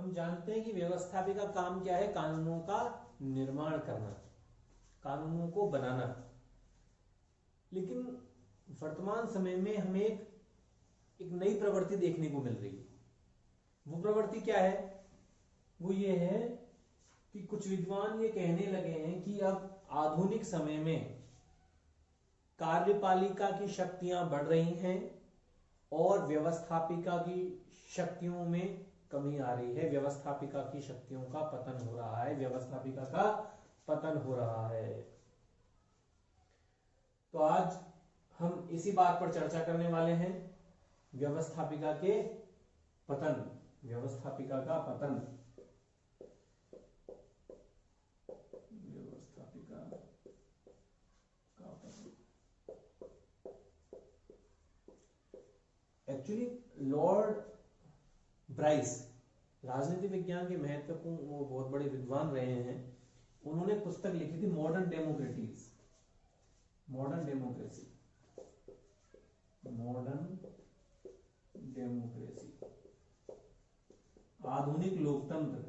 हम जानते हैं कि व्यवस्थापिका का काम क्या है, कानूनों का निर्माण करना, कानूनों को बनाना। लेकिन वर्तमान समय में हमें एक नई प्रवृत्ति देखने को मिल रही है। वो प्रवृत्ति क्या है? वो ये है कि कुछ विद्वान ये कहने लगे हैं कि अब आधुनिक समय में कार्यपालिका की शक्तियां बढ़ रही हैं और व्यवस्थापिका की शक्तियों में कमी आ रही है, व्यवस्थापिका की शक्तियों का पतन हो रहा है, व्यवस्थापिका का पतन हो रहा है। तो आज हम इसी बात पर चर्चा करने वाले हैं, व्यवस्थापिका के पतन, व्यवस्थापिका का पतन, व्यवस्थापिका का पतन। एक्चुअली लॉर्ड ब्राइस राजनीति विज्ञान के महत्वपूर्ण, वो बहुत बड़े विद्वान रहे हैं। उन्होंने पुस्तक लिखी थी modern democracies, modern democracy, modern democracy, आधुनिक लोकतंत्र।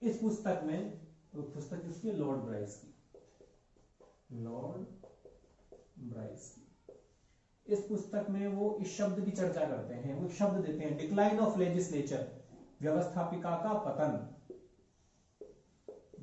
इस पुस्तक में, पुस्तक किसकी? लॉर्ड ब्राइस की, लॉर्ड ब्राइस की। इस पुस्तक में वो इस शब्द की चर्चा करते हैं, वो शब्द देते हैं, डिक्लाइन ऑफ लेजिस्लेचर, व्यवस्थापिका का पतन,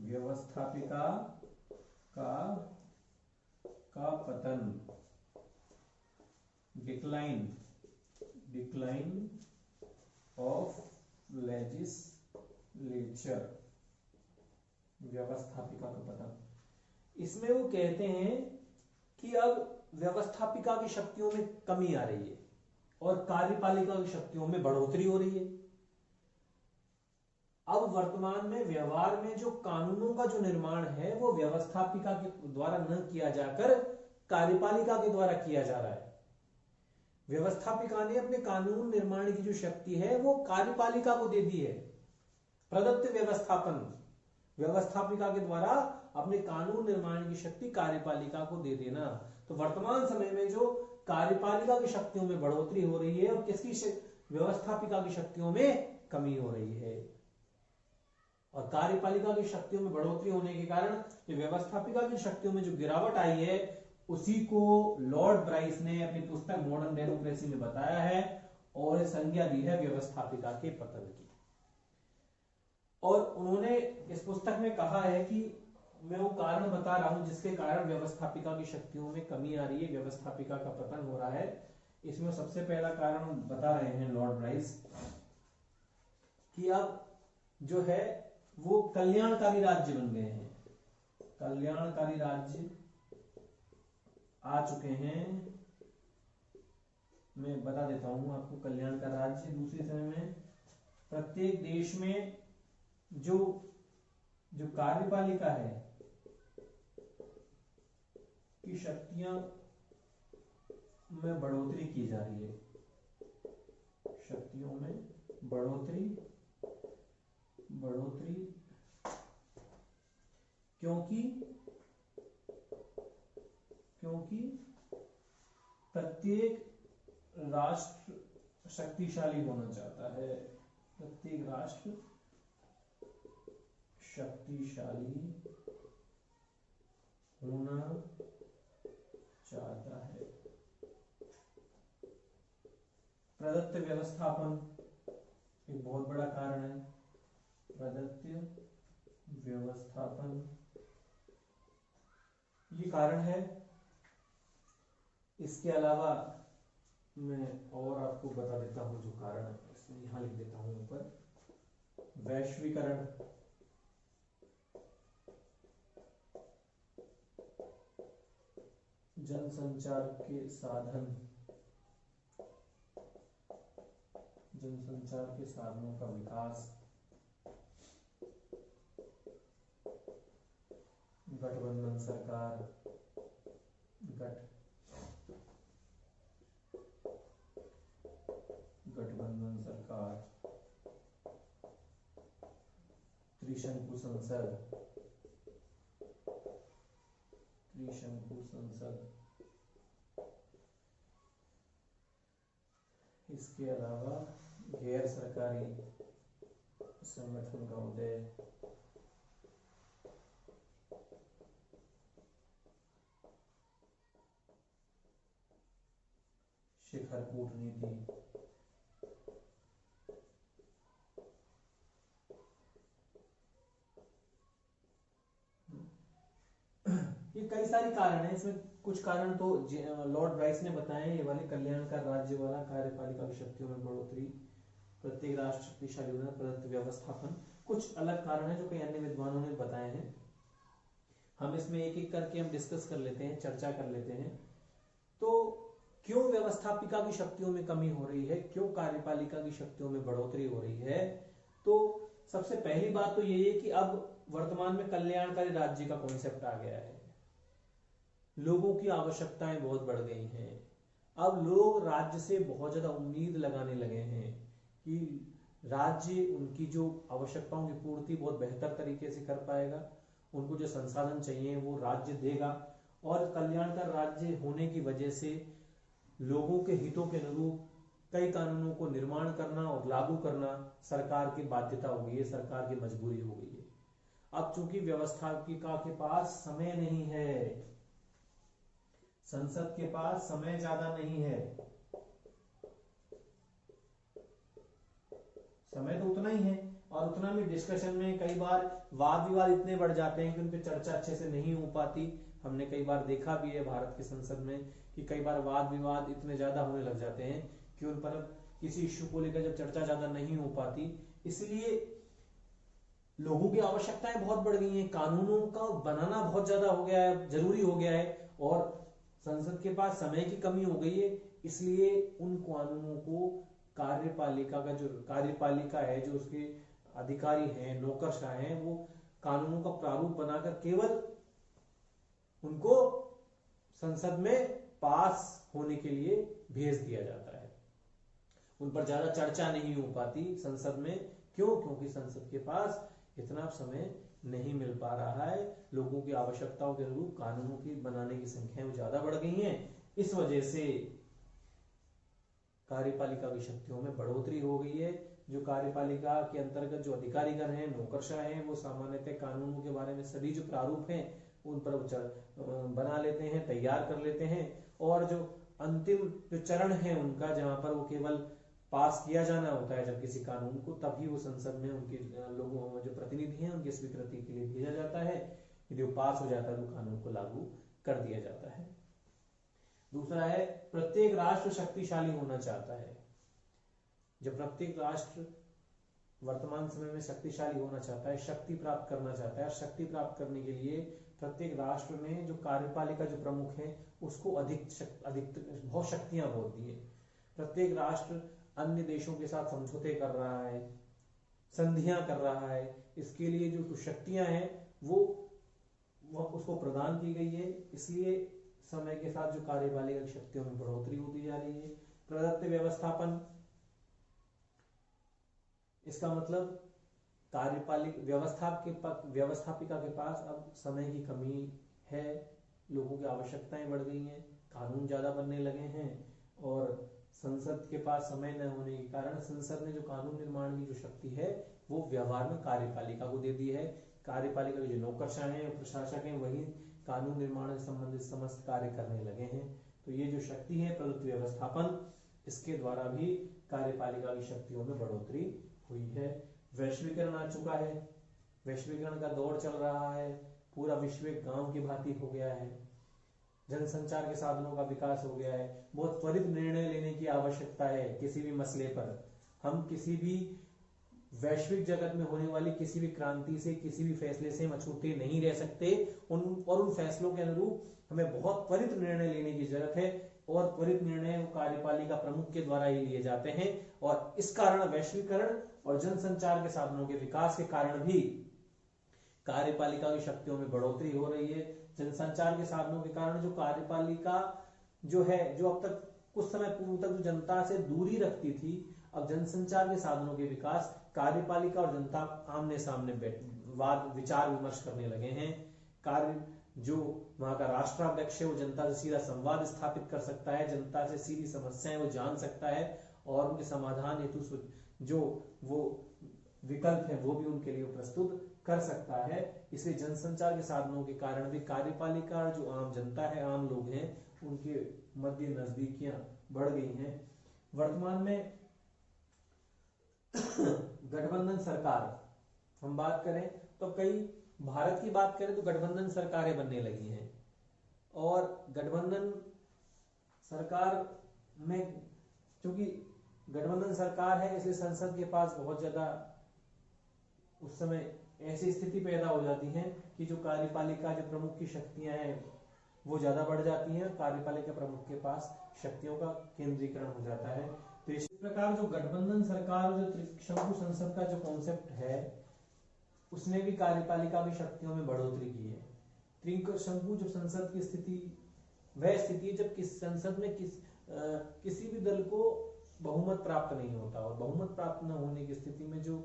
व्यवस्थापिका का पतन, डिक्लाइन, डिक्लाइन ऑफ लेजिस्लेचर, व्यवस्थापिका का पतन। इसमें वो कहते हैं कि अब व्यवस्थापिका की शक्तियों में कमी आ रही है और कार्यपालिका की शक्तियों में बढ़ोतरी हो रही है। अब वर्तमान में व्यवहार में जो कानूनों का जो निर्माण है वो व्यवस्थापिका के द्वारा न किया जाकर कार्यपालिका के द्वारा किया जा रहा है। व्यवस्थापिका ने अपने कानून निर्माण की जो शक्ति है वो कार्यपालिका को दे दी है। प्रदत्त व्यवस्थापन, व्यवस्थापिका के द्वारा अपने कानून निर्माण की शक्ति कार्यपालिका को दे देना। तो वर्तमान समय में जो कार्यपालिका की शक्तियों में बढ़ोतरी हो रही है और किसकी, व्यवस्थापिका की शक्तियों में कमी हो रही है। और कार्यपालिका की शक्तियों में बढ़ोतरी होने के कारण जो व्यवस्थापिका की शक्तियों में जो गिरावट आई है, उसी को लॉर्ड ब्राइस ने अपनी पुस्तक मॉडर्न डेमोक्रेसी में बताया है और संज्ञा दी है व्यवस्थापिका के पतन की। और उन्होंने इस पुस्तक में कहा है कि मैं वो कारण बता रहा हूं जिसके कारण व्यवस्थापिका की शक्तियों में कमी आ रही है, व्यवस्थापिका का पतन हो रहा है। इसमें सबसे पहला कारण बता रहे हैं लॉर्ड ब्राइस कि अब जो है वो कल्याणकारी राज्य बन गए हैं, कल्याणकारी राज्य आ चुके हैं। मैं बता देता हूं आपको, कल्याण का राज्य दूसरे समय में प्रत्येक देश में जो कार्यपालिका है की शक्तियां में बढ़ोतरी की जा रही है, शक्तियों में बढ़ोतरी क्योंकि प्रत्येक राष्ट्र शक्तिशाली होना चाहता है, प्रत्येक राष्ट्र शक्तिशाली होना चाहता है। प्रदत्त व्यवस्थापन एक बहुत बड़ा कारण है, प्रदत्त व्यवस्थापन ये कारण है। इसके अलावा मैं और आपको बता देता हूं जो कारण है, इसमें यहां लिख देता हूं ऊपर, वैश्वीकरण, जनसंचार के साधन, जनसंचार के साधनों का विकास, गठबंधन सरकार, गठबंधन सरकार, त्रिशंकु संसद, इसके अलावा गैर सरकारी संगठन का उदय, शिखर कूटनीति, ये कई सारी कारण है। इसमें कुछ कारण तो लॉर्ड ब्राइस ने बताए, ये वाले कल्याणकार राज्य वाला, कार्यपालिका की शक्तियों में बढ़ोतरी, प्रत्येक राष्ट्र शक्तिशाली होना, प्रदत्त व्यवस्थापन। कुछ अलग कारण है जो कई अन्य विद्वानों ने बताए हैं। हम इसमें एक एक करके हम डिस्कस कर लेते हैं, चर्चा कर लेते हैं। तो क्यों व्यवस्थापिका की शक्तियों में कमी हो रही है, क्यों कार्यपालिका की शक्तियों में बढ़ोतरी हो रही है? तो सबसे पहली बात तो ये है कि अब वर्तमान में कल्याणकारी राज्य का कॉन्सेप्ट आ गया है। लोगों की आवश्यकताएं बहुत बढ़ गई हैं। अब लोग राज्य से बहुत ज्यादा उम्मीद लगाने लगे हैं कि राज्य उनकी जो आवश्यकताओं की पूर्ति बहुत बेहतर तरीके से कर पाएगा, उनको जो संसाधन चाहिए वो राज्य देगा। और कल्याणकारी राज्य होने की वजह से लोगों के हितों के अनुरूप कई कानूनों को निर्माण करना और लागू करना सरकार की बाध्यता हो गई है, सरकार की मजबूरी हो गई है। अब चूंकि व्यवस्थापिका के पास समय नहीं है, संसद के पास समय ज्यादा नहीं है, समय तो उतना ही है, और उतना भी डिस्कशन में कई बार वाद विवाद इतने बढ़ जाते हैं कि उन पर चर्चा अच्छे से नहीं हो पाती। हमने कई बार देखा भी है भारत की संसद में कि कई बार वाद विवाद इतने ज्यादा होने लग जाते हैं कि उन पर किसी इश्यू को लेकर जब चर्चा ज्यादा नहीं हो पाती। इसलिए लोगों की आवश्यकताएं बहुत बढ़ गई हैं, कानूनों का बनाना बहुत ज्यादा हो गया है, जरूरी हो गया है, और संसद के पास समय की कमी हो गई है। इसलिए उन कानूनों को कार्यपालिका का जो कार्यपालिका है, जो उसके अधिकारी हैं, नौकरशाह हैं, वो कानूनों का प्रारूप बनाकर केवल उनको संसद में पास होने के लिए भेज दिया जाता है। उन पर ज्यादा चर्चा नहीं हो पाती संसद में। क्यों? क्योंकि संसद के पास इतना समय नहीं मिल पा रहा है। लोगों की आवश्यकताओं के अनुरूप कानूनों की बनाने की संख्याएं ज्यादा बढ़ गई हैं। इस वजह से कार्यपालिका की शक्तियों में बढ़ोतरी हो गई है। जो कार्यपालिका के अंतर्गत जो अधिकारीगण हैं, नौकरशाह हैं, वो सामान्यतः कानूनों के बारे में सभी जो प्रारूप हैं उन पर बना लेते हैं, तैयार कर लेते हैं, और जो अंतिम जो चरण है उनका, जहां पर वो केवल पास किया जाना होता है जब किसी कानून को, तभी वो संसद में उनके लोगों जो प्रतिनिधि हैं उनकी स्वीकृति के लिए भेजा जाता है। यदि वो पास हो जाता है तो कानून को लागू कर दिया जाता है। दूसरा है, प्रत्येक राष्ट्र शक्तिशाली होना चाहता है। जब प्रत्येक राष्ट्र वर्तमान समय में शक्तिशाली होना चाहता है, शक्ति प्राप्त करना चाहता है, शक्ति प्राप्त करने के लिए प्रत्येक राष्ट्र में जो कार्यपालिका जो प्रमुख है उसको अधिक बहुत शक्तियां बहुत दी है। प्रत्येक राष्ट्र अन्य देशों के साथ समझौते कर रहा है, संधियां कर रहा है। इसके लिए जो शक्तियां हैं वो उसको प्रदान की गई है। इसलिए समय के साथ जो कार्यपालिका की शक्तियों में बढ़ोतरी होती जा रही है। प्रदत्त व्यवस्थापन, इसका मतलब व्यवस्थापिका के पास अब समय की कमी है, लोगों की आवश्यकताएं बढ़ गई हैं, कानून ज्यादा बनने लगे हैं, और संसद के पास समय न होने के कारण संसद ने जो कानून निर्माण की जो शक्ति है वो व्यवहार में कार्यपालिका को दे दी है। कार्यपालिका के जो नौकरशाह हैं, प्रशासक हैं, वही कानून निर्माण से संबंधित समस्त कार्य करने लगे हैं। तो ये जो शक्ति है प्रदत्त व्यवस्थापन, इसके द्वारा भी कार्यपालिका की शक्तियों में बढ़ोतरी हुई है। वैश्वीकरण आ चुका है, वैश्वीकरण का दौर चल रहा है, पूरा विश्व एक गांव की भांति हो गया है, जनसंचार के साधनों का विकास हो गया है, बहुत त्वरित निर्णय लेने की आवश्यकता है किसी भी मसले पर। हम किसी भी वैश्विक जगत में होने वाली किसी भी क्रांति से, किसी भी फैसले से हम अछूते नहीं रह सकते। उन फैसलों के अनुरूप हमें बहुत त्वरित निर्णय लेने की जरूरत है, और त्वरित निर्णय कार्यपालिका प्रमुख के द्वारा ही लिए जाते हैं। और इस कारण वैश्वीकरण और जनसंचार के साधनों के विकास के कारण भी कार्यपालिका की शक्तियों में बढ़ोतरी हो रही है। जनसंचार के साधनों के कारण जो कार्यपालिका जो है, जो अब तक कुछ समय पूर्व तक जो जनता से दूरी रखती थी, अब जनसंचार के साधनों के विकास, कार्यपालिका और जनता आमने सामने वाद विचार विमर्श करने लगे हैं। जो वहां का राष्ट्राध्यक्ष है वो जनता से सीधा संवाद स्थापित कर सकता है, जनता से सीधी समस्याएं वो जान सकता है, और उनके समाधान हेतु जो वो विकल्प है वो भी उनके लिए प्रस्तुत कर सकता है। इसलिए जनसंचार के साधनों के कारण भी कार्यपालिका और जो आम जनता है, आम लोग हैं, उनके मध्य नजदीकियां बढ़ गई हैं। वर्तमान में गठबंधन सरकार हम बात करें तो कई, भारत की बात करें तो गठबंधन सरकारें बनने लगी हैं और गठबंधन सरकार में क्योंकि गठबंधन सरकार है इसलिए संसद के पास बहुत ज्यादा उस समय ऐसी स्थिति पैदा हो जाती है कि जो कार्यपालिका जो प्रमुख की शक्तियां हैं वो ज्यादा बढ़ जाती हैं, कार्यपालिका प्रमुख के पास शक्तियों का केंद्रीकरण हो जाता है। तो इस प्रकार जो गठबंधन सरकार जो त्रिशंकु संसद का जो कॉन्सेप्ट है उसने भी कार्यपालिका की शक्तियों में बढ़ोतरी की है। त्रिशंकु जो संसद की स्थिति वह स्थिति है जब किस संसद में किसी भी दल को बहुमत प्राप्त नहीं होता और बहुमत प्राप्त न होने की स्थिति में जो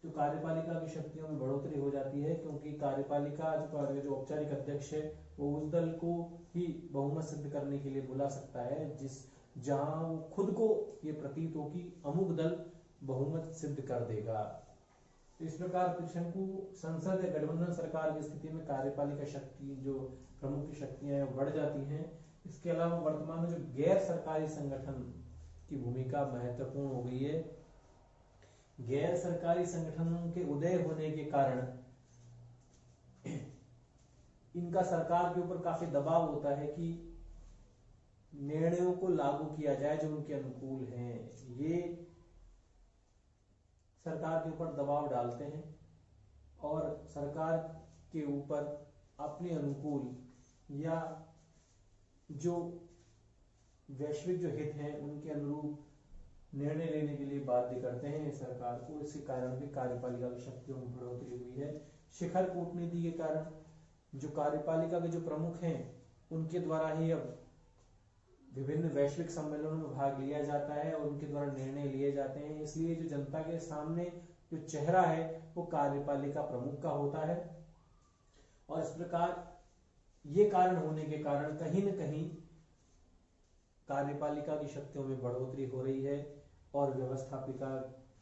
कार्यपालिका की शक्तियों में बढ़ोतरी हो जाती है, क्योंकि कार्यपालिका जो औपचारिक अध्यक्ष है वो उस दल को ही बहुमत सिद्ध करने के लिए बुला सकता है जहां वो खुद को ये प्रतीत हो कि अमुक दल बहुमत सिद्ध कर देगा। तो इस प्रकार त्रिशंकु संसद या गठबंधन सरकार की स्थिति में कार्यपालिका शक्ति जो प्रमुख की शक्तियां हैं बढ़ जाती हैं। इसके अलावा वर्तमान में जो गैर सरकारी संगठन की भूमिका महत्वपूर्ण हो गई है। गैर सरकारी संगठनों के उदय होने के कारण इनका सरकार के ऊपर काफी दबाव होता है कि निर्णयों को लागू किया जाए जो उनके अनुकूल हैं। ये सरकार के ऊपर दबाव डालते हैं और सरकार के ऊपर अपने अनुकूल या जो वैश्विक जो हित हैं उनके अनुरूप निर्णय लेने के लिए बाध्य करते हैं सरकार को। इसके कारण भी कार्यपालिका की शक्तियों में बढ़ोतरी हुई है। शिखर कूटनीति के कारण जो कार्यपालिका के जो प्रमुख हैं उनके द्वारा ही अब विभिन्न वैश्विक सम्मेलनों में भाग लिया जाता है और उनके द्वारा निर्णय लिए जाते हैं। इसलिए जो जनता के सामने जो चेहरा है वो कार्यपालिका प्रमुख का होता है और इस प्रकार ये कारण होने के कारण कहीं न कहीं कार्यपालिका की शक्तियों में बढ़ोतरी हो रही है और व्यवस्थापिका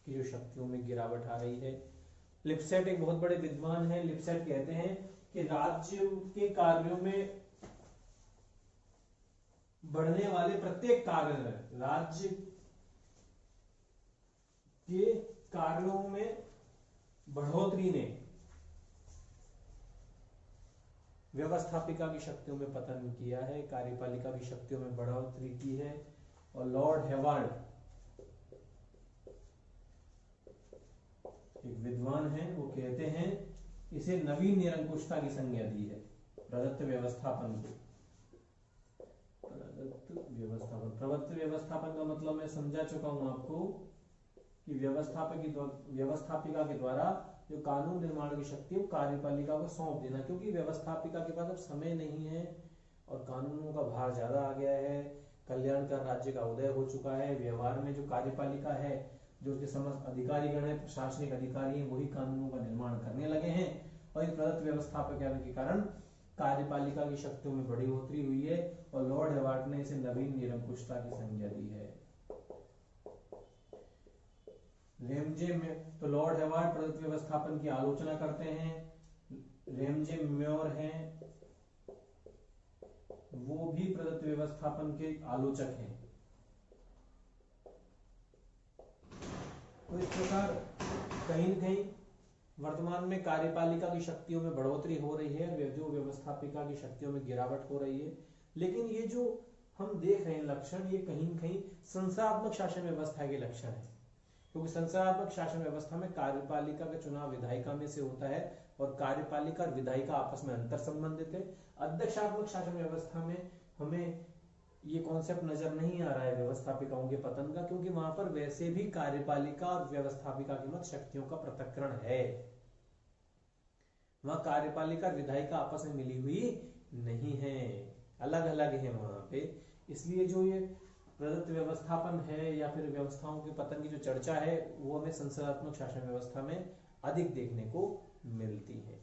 की जो शक्तियों में गिरावट आ रही है। लिप्सेट एक बहुत बड़े विद्वान हैं। लिप्सेट कहते हैं कि राज्य के कार्यों में बढ़ने वाले प्रत्येक कार्य में, राज्य के कार्यों में बढ़ोतरी ने व्यवस्थापिका की शक्तियों में पतन किया है, कार्यपालिका की शक्तियों में बढ़ोतरी की है। और लॉर्ड हेवार्ड एक विद्वान हैं, वो कहते हैं इसे नवीन निरंकुशता की संज्ञा दी है प्रदत्त व्यवस्थापन को। प्रदत्त व्यवस्थापन का मतलब मैं समझा चुका हूं आपको कि व्यवस्थापिका के द्वारा जो कानून निर्माण की शक्ति है कार्यपालिका को सौंप देना, क्योंकि व्यवस्थापिका के पास अब समय नहीं है और कानूनों का भार ज्यादा आ गया है। कल्याणकर राज्य का उदय हो चुका है। व्यवहार में जो कार्यपालिका है, जो उसके समस्त अधिकारीगण है, प्रशासनिक अधिकारी हैं, वही कानूनों का निर्माण करने लगे हैं और इस प्रदत्त व्यवस्थापिका के कारण कार्यपालिका की शक्तियों में बड़ी बढ़ोतरी हुई है और लॉर्ड हेवार्ड ने इसे नवीन निरंकुशता की संज्ञा दी है। रेमजे में तो लॉर्ड हेवार्ड प्रदत्त व्यवस्थापन की आलोचना करते हैं। रेमजे म्योर हैं, वो भी प्रदत्त व्यवस्थापन के आलोचक हैं। तो इस प्रकार कहीं न कहीं वर्तमान में कार्यपालिका की शक्तियों में बढ़ोतरी हो रही है, जो व्यवस्थापिका की शक्तियों में गिरावट हो रही है। लेकिन ये जो हम देख रहे हैं लक्षण, ये कहीं न कहीं संस्थात्मक शासन व्यवस्था के लक्षण है, क्योंकि संस्थात्मक शासन व्यवस्था में कार्यपालिका का चुनाव विधायिका में से होता है और कार्यपालिका और विधायिका आपस में अंतर संबंधित है। अध्यक्षात्मक शासन व्यवस्था में हमें ये कॉन्सेप्ट नजर नहीं आ रहा है व्यवस्थापिकाओं के पतन का, क्योंकि वहां पर वैसे भी कार्यपालिका और व्यवस्थापिका की मत शक्तियों का पृथक्करण है। वहां कार्यपालिका और विधायिका आपस में मिली हुई नहीं है, अलग अलग है वहां पे। इसलिए जो ये प्रदत्त व्यवस्थापन है या फिर व्यवस्थाओं के पतन की जो चर्चा है वो हमें संस्थात्मक शासन व्यवस्था में अधिक देखने को मिलती है।